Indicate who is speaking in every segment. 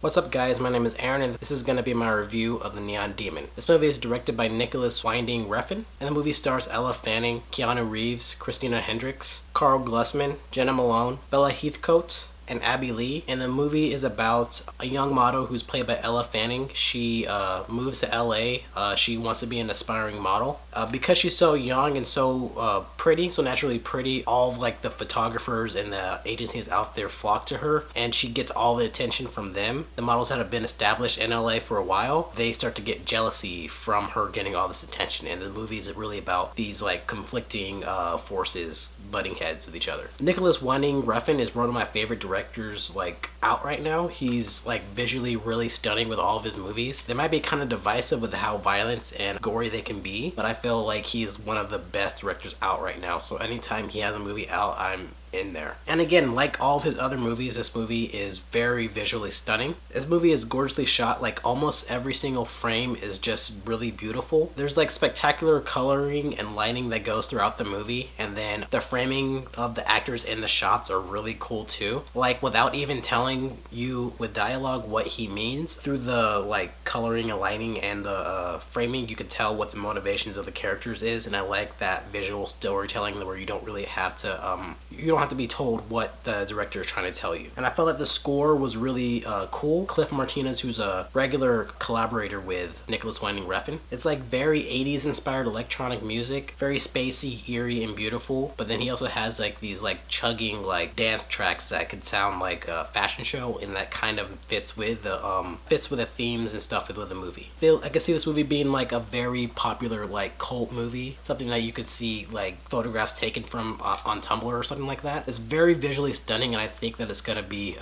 Speaker 1: What's up guys, my name is Aaron and this is going to be my review of The Neon Demon. This movie is directed by Nicolas Refn, and the movie stars Elle Fanning, Keanu Reeves, Christina Hendricks, Karl Glusman, Jena Malone, Heathecote, and Abbey, and the movie is about a young model who's played by Elle Fanning. She moves to LA. She wants to be an aspiring model. Because she's so young and so pretty, so naturally pretty, all of like the photographers and the agencies out there flock to her, and she gets all the attention from them. The models that have been established in LA for a while, they start to get jealousy from her getting all this attention, and the movie is really about these like conflicting forces butting heads with each other. Nicolas Winding Refn is one of my favorite directors like out right now. He's like visually really stunning with all of his movies. They might be kind of divisive with how violent and gory they can be, but I feel like he's one of the best directors out right now. So anytime he has a movie out, I'm in there. And again, like all of his other movies, this movie is very visually stunning. This movie is gorgeously shot. Like almost every single frame is just really beautiful. There's like spectacular coloring and lighting that goes throughout the movie, and then the framing of the actors in the shots are really cool too. Like without even telling you with dialogue what he means, through the like coloring and lighting and the framing, you can tell what the motivations of the characters is. And I like that visual storytelling where you don't really have to you don't have to be told what the director is trying to tell you. And I felt like the score was really cool. Cliff Martinez, who's a regular collaborator with Nicolas Winding Refn, it's like very 80s inspired electronic music, very spacey, eerie, and beautiful. But then he also has like these like chugging like dance tracks that could sound like a fashion show, and that kind of fits with the themes and stuff with the movie. I could see this movie being like a very popular like cult movie, something that you could see like photographs taken from on Tumblr or something like that. It's very visually stunning, and I think that it's gonna be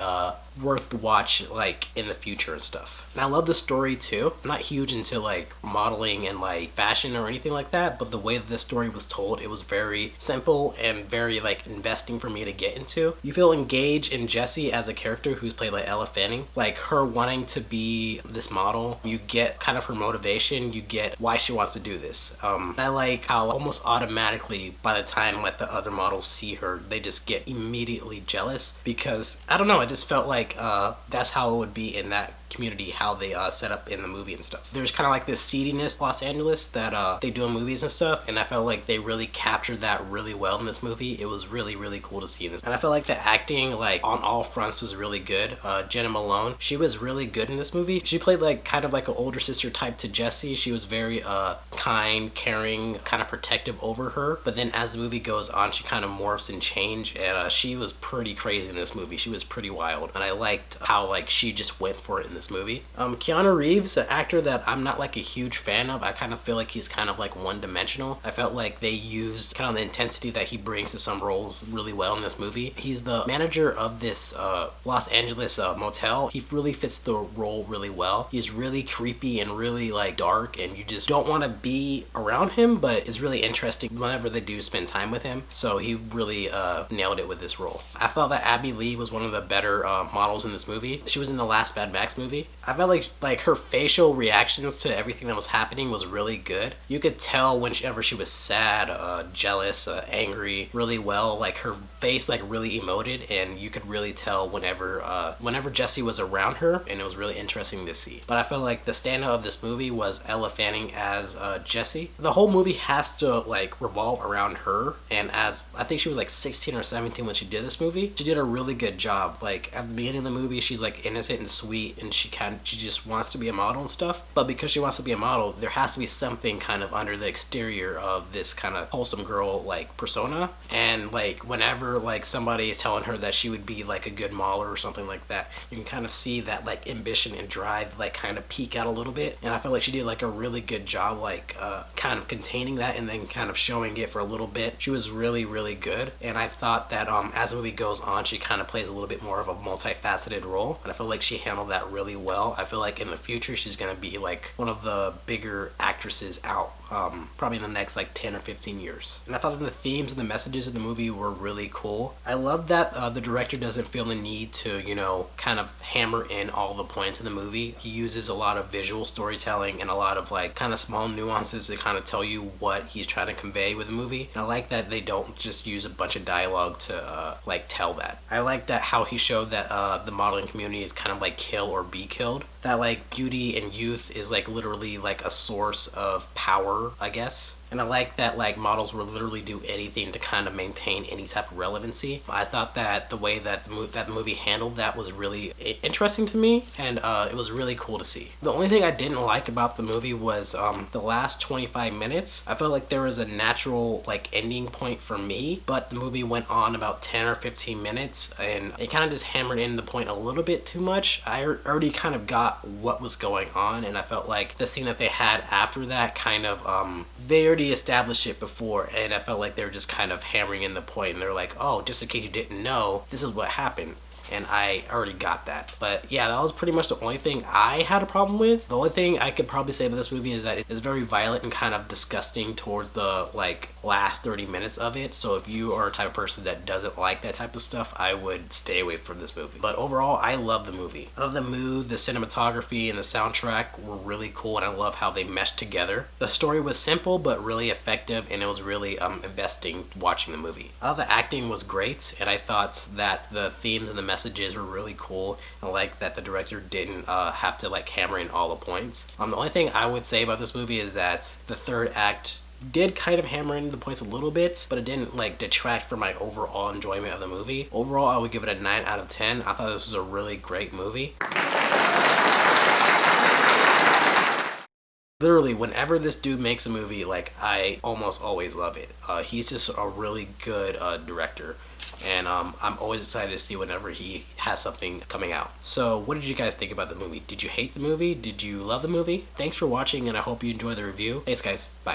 Speaker 1: worth to watch like in the future and stuff. And I love the story too. I'm not huge into like modeling and like fashion or anything like that, but the way that this story was told, it was very simple and very like investing for me to get into. You feel engaged in Jessie as a character who's played by Elle Fanning, like her wanting to be this model. You get kind of her motivation, you get why she wants to do this. And I like how almost automatically by the time like the other models see her, they just get immediately jealous, because I don't know, it just felt like that's how it would be in that community, how they set up in the movie and stuff. There's kind of like this seediness Los Angeles that they do in movies and stuff, and I felt like they really captured that really well in this movie. It was really cool to see this, and I felt like the acting like on all fronts was really good. Jena Malone, she was really good in this movie. She played like kind of like an older sister type to Jessie. She was very kind, caring, kind of protective over her, but then as the movie goes on, she kind of morphs and change, and she was pretty crazy in this movie. She was pretty wild, and I liked how like she just went for it in this movie. Keanu Reeves, an actor that I'm not like a huge fan of. I kind of feel like he's kind of like one-dimensional. I felt like they used kind of the intensity that he brings to some roles really well in this movie. He's the manager of this Los Angeles motel. He really fits the role really well. He's really creepy and really like dark, and you just don't want to be around him, but it's really interesting whenever they do spend time with him. So he really nailed it with this role. I felt that Abbey was one of the better models in this movie. She was in the last Mad Max movie. I felt like her facial reactions to everything that was happening was really good. You could tell whenever she was sad, jealous, angry really well. Like her face like really emoted, and you could really tell whenever Jessie was around her, and it was really interesting to see. But I felt like the standout of this movie was Elle Fanning as Jessie. The whole movie has to like revolve around her, and as I think she was like 16 or 17 when she did this movie, she did a really good job. Like at the beginning of the movie, she's like innocent and sweet, and she just wants to be a model and stuff, but because she wants to be a model, there has to be something kind of under the exterior of this kind of wholesome girl like persona. And like whenever like somebody is telling her that she would be like a good model or something like that, you can kind of see that like ambition and drive like kind of peek out a little bit, and I feel like she did like a really good job like kind of containing that and then kind of showing it for a little bit. She was really good, and I thought that as the movie goes on, she kind of plays a little bit more of a multifaceted role, and I feel like she handled that really well. I feel like in the future she's gonna be like one of the bigger actresses out. probably in the next like 10 or 15 years. And I thought that the themes and the messages of the movie were really cool. I love that the director doesn't feel the need to, kind of hammer in all the points in the movie. He uses a lot of visual storytelling and a lot of like kind of small nuances to kind of tell you what he's trying to convey with the movie. And I like that they don't just use a bunch of dialogue to like tell that. I like that how he showed that the modeling community is kind of like kill or be killed. That like beauty and youth is like literally like a source of power, I guess. And I like that like models will literally do anything to kind of maintain any type of relevancy. I thought that the way that the movie handled that was really interesting to me, and it was really cool to see. The only thing I didn't like about the movie was the last 25 minutes. I felt like there was a natural like ending point for me, but the movie went on about 10 or 15 minutes, and it kind of just hammered in the point a little bit too much. I already kind of got what was going on, and I felt like the scene that they had after that kind of they already established it before, and I felt like they were just kind of hammering in the point, and they're like, oh, just in case you didn't know, this is what happened. And I already got that. But yeah, that was pretty much the only thing I had a problem with. The only thing I could probably say about this movie is that it is very violent and kind of disgusting towards the like last 30 minutes of it. So if you are a type of person that doesn't like that type of stuff, I would stay away from this movie. But overall, I love the movie. I love the mood, the cinematography, and the soundtrack were really cool, and I love how they meshed together. The story was simple but really effective, and it was really investing watching the movie. The acting was great, and I thought that the themes and the messages were really cool, and I like that the director didn't have to like hammer in all the points. The only thing I would say about this movie is that the third act did kind of hammer in the points a little bit, but it didn't like detract from my overall enjoyment of the movie. Overall, I would give it a 9 out of 10. I thought this was a really great movie. Literally, whenever this dude makes a movie, like, I almost always love it. He's just a really good director, and I'm always excited to see whenever he has something coming out. So what did you guys think about the movie? Did you hate the movie? Did you love the movie? Thanks for watching, and I hope you enjoy the review. Thanks guys, bye.